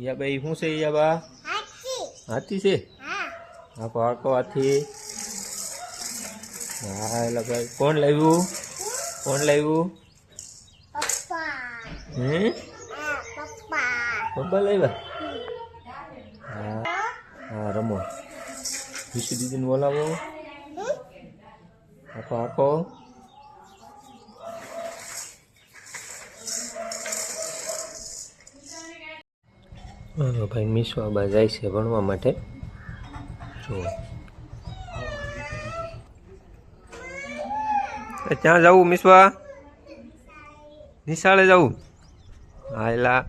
યા ભાઈ શું છે યા બા? હાથી છે. આખો આખો હાથી. હા એટલે ભાઈ કોણ લાવ્યું? કોણ લાવ્યું? પપ્પા લાવ્યા? હા હા રમો. વિશુ દીદીને બોલાવો. આખો આખો. ભાઈ મિસવા જાય છે ભણવા માટે. જો ક્યાં જવું મિસવા? નિશાળે જવું? હા એલા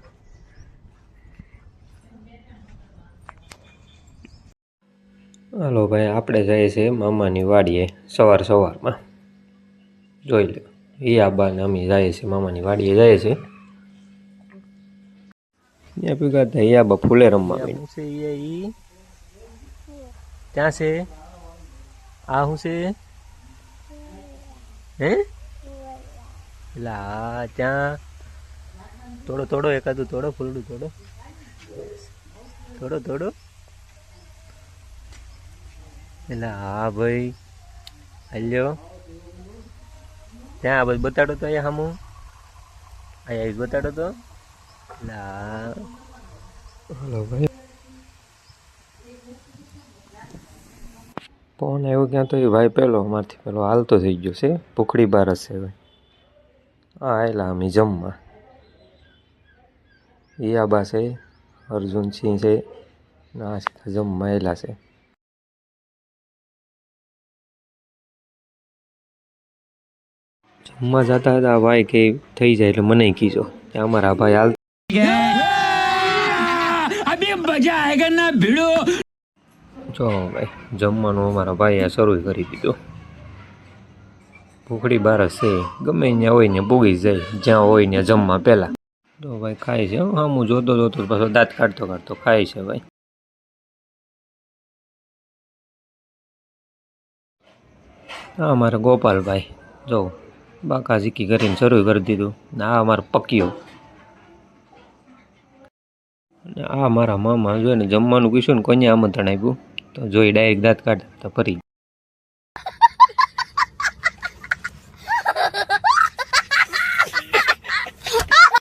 હાલો ભાઈ આપણે જઈએ છીએ મામાની વાડીએ સવારમાં. જોઈ લો એ આબા ને અમે જઈએ છીએ મામાની વાડીએ જઈએ છીએ. ત્યાં ભેગા થાય આબા ફૂલે રમવા છે. ક્યાં છે આ? શું છે હે? એટલે હા ત્યાં તોડો એકાદું તોડો, ફૂલડું તોડો. એટલે હા ભાઈ હાલ્યો ત્યાં બસ બતાડો તો અહીંયા સામું અહીંયા બતાડો તો. એટલે હા હલો ભાઈ ફોન આવ્યો ક્યાં તો એ ભાઈ અમારથી પેલો હાલતો થઈ ગયો છે. ભૂખડી બાર હશે ભાઈ. હા આયલા અમે જમવા. યાબા છે, અર્જુનસિંહ છે, ના જમવા આવેલા છે. જમવા જતા હતા ભાઈ કે થઈ જાય એટલે મને કીધો કે અમારા ભાઈ હાલ અભી મજા આયેગા ના ભીડો. જો ભાઈ જમવાનું અમારા ભાઈએ શરૂ કરી દીધું. ભૂખડી બારસ છે, ગમે ત્યાં હોય ને પૂગી જાય, જ્યાં હોય ને જમવા પહેલાં. તો ભાઈ ખાય છે. હા હું જોતો પાછો દાંત કાઢતો ખાય છે ભાઈ. હા અમારા ગોપાલભાઈ જો બાકા ઝીકી કરીને શરૂ કરી દીધું. ને આ અમારો પક્યો. આ મારા મામા જોઈને જમવાનું કીધું ને કોઈને આમંત્રણ આપ્યું તો જોઈ ડાયરેક્ટ દાંત કાઢતા ફરી.